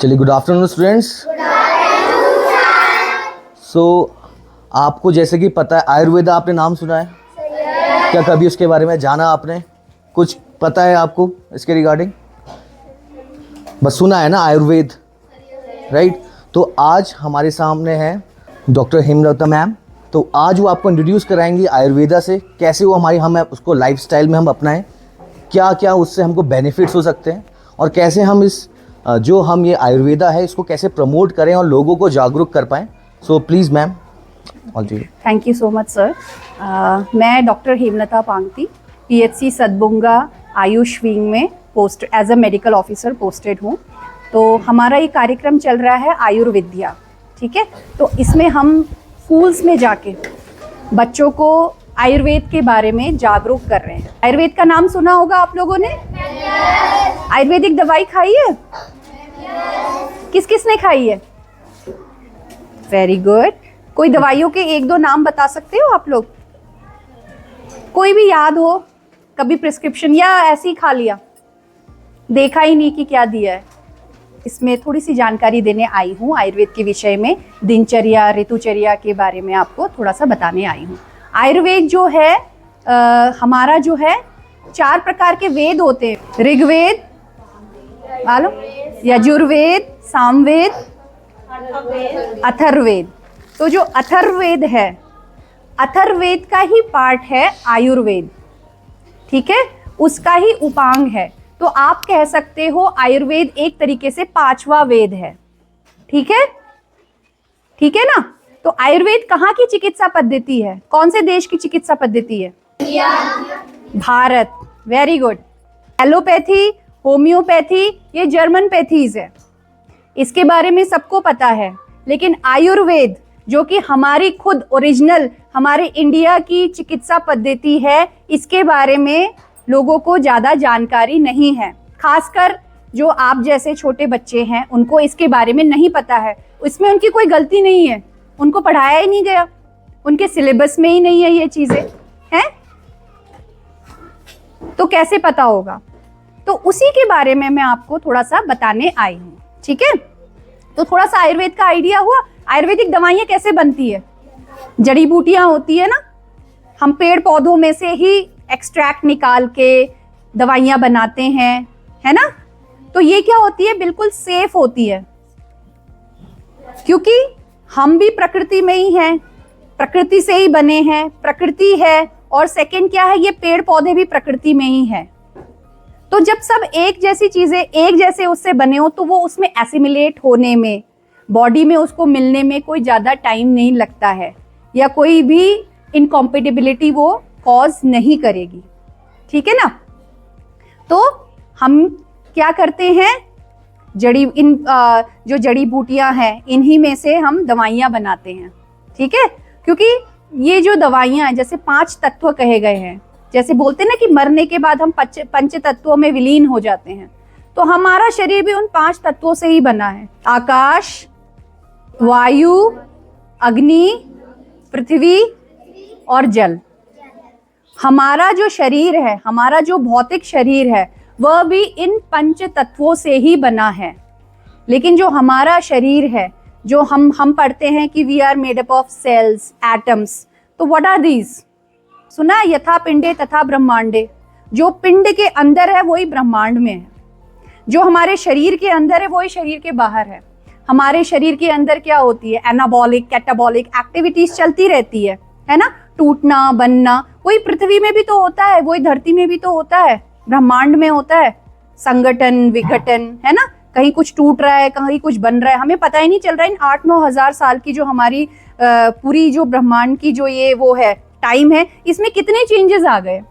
चलिए, good afternoon students. सो आपको जैसे कि पता है, आयुर्वेदा आपने नाम सुना है? क्या कभी उसके बारे में जाना आपने? कुछ पता है आपको इसके रिगार्डिंग? बस सुना है ना, आयुर्वेद, राइट? तो आज हमारे सामने है डॉक्टर हेमलता मैम। तो आज वो आपको इंट्रोड्यूस कराएंगी आयुर्वेदा से, कैसे वो हम उसको लाइफस्टाइल में हम अपनाएं, क्या क्या उससे हमको बेनिफिट्स हो सकते हैं, और कैसे हम ये आयुर्वेदा है इसको कैसे प्रमोट करें और लोगों को जागरूक कर पाएं। So please ma'am, all ji. Thank you so much sir. मैं doctor Hemlata Pangti, PHC Satbunga AYUSH wing में as a medical officer posted हूँ। तो हमारा ये कार्यक्रम चल रहा है आयुर्विद्या, ठीक है? तो इसमें हम स्कूल्स में जाके बच्चों को आयुर्वेद के बारे में जागरूक कर रहे हैं। आयुर्वेद का नाम सुना होगा आप लोगों ने? आयुर्वेदिक दवाई खाई है? किस किस ने खाई है? Very good. कोई दवाइयों के एक दो नाम बता सकते हो आप लोग? कोई भी याद हो? कभी प्रिस्क्रिप्शन या ऐसे ही खा लिया, देखा ही नहीं कि क्या दिया है? इसमें थोड़ी सी जानकारी देने आई हूँ आयुर्वेद के विषय में, दिनचर्या ऋतुचर्या के बारे में आपको थोड़ा सा बताने आई हूँ। आयुर्वेद जो है हमारा जो है 4 प्रकार के वेद होते हैं। ऋग्वेद, मालूम? यजुर्वेद, सामवेद, अथर्ववेद। तो जो अथर्ववेद है, अथर्ववेद का ही पार्ट है आयुर्वेद, ठीक है? उसका ही उपांग है। तो आप कह सकते हो आयुर्वेद एक तरीके से 5वां वेद है, ठीक है? ठीक है ना? तो आयुर्वेद कहाँ की चिकित्सा पद्धति है? कौन से देश की चिकित्सा पद्धति है? Bharat. Very good. Allopathy, homeopathy, ये जर्मन पैथीज है, इसके बारे में सबको पता है। लेकिन आयुर्वेद जो कि हमारी खुद ओरिजिनल हमारे इंडिया की चिकित्सा पद्धति है, इसके बारे में लोगों को ज़्यादा जानकारी नहीं है। खासकर जो आप जैसे छोटे बच्चे हैं, उनको इसके बारे में नहीं पता है। इसमें उनकी कोई गलती नहीं है, उनको पढ़ाया ही नहीं गया, उनके सिलेबस में ही नहीं है ये चीज़ें, हैं? तो कैसे पता होगा? तो उसी के बारे में मैं आपको थोड़ा सा बताने आई हूँ, ठीक है? तो थोड़ा सा आयुर्वेद का आइडिया हुआ। आयुर्वेदिक दवाइयाँ कैसे बनती है? जड़ी बूटियाँ होती है ना, हम पेड़ पौधों में से ही एक्सट्रैक्ट निकाल के दवाइयाँ बनाते हैं, है ना? तो ये क्या होती है? बिल्कुल सेफ होती है, क्योंकि हम भी प्रकृति में ही हैं, प्रकृति से ही बने हैं, प्रकृति है। और सेकंड क्या है? ये पेड़ पौधे भी प्रकृति में ही है। तो जब सब एक जैसी चीजें एक जैसे उससे बने हो, तो वो उसमें एसिमिलेट होने में, बॉडी में उसको मिलने में कोई ज़्यादा टाइम नहीं लगता है, या कोई भी इनकॉम्पेटिबिलिटी वो कॉज नहीं करेगी, ठीक है ना? तो हम क्या करते हैं? जो जड़ी बूटियां हैं, इन्हीं में से हम दवाइयाँ बनाते हैं, ठीक है? क्योंकि ये जो दवाइयाँ हैं, जैसे 5 तत्व कहे गए हैं, जैसे बोलते हैं ना कि मरने के बाद हम पंच तत्वों में विलीन हो जाते हैं, तो हमारा शरीर भी उन 5 तत्वों से ही बना है। आकाश, वायु, अग्नि, पृथ्वी और जल। हमारा जो शरीर है, हमारा जो भौतिक शरीर है, वह भी इन 5 तत्वों से ही बना है। लेकिन जो हमारा शरीर है, जो हम पढ़ते हैं कि we are made up of cells, atoms, तो व्हाट आर दीज? सुना है? यथा पिंडे तथा ब्रह्मांडे। जो पिंड के अंदर है वही ब्रह्मांड में है, जो हमारे शरीर के अंदर है वही शरीर के बाहर है। हमारे शरीर के अंदर क्या होती है? एनाबॉलिक, कैटाबॉलिक एक्टिविटीज चलती रहती है ना? टूटना, बनना, वही पृथ्वी में भी तो होता है, वही धरती में भी तो होता है, ब्रह्मांड में होता है। संगठन, विघटन, है ना? कहीं कुछ टूट रहा है, कहीं कुछ बन रहा है, हमें पता ही नहीं चल रहा है। इन 8-9 हजार साल की जो हमारी पूरी जो ब्रह्मांड की जो ये वो है टाइम है, इसमें कितने चेंजेस आ गए।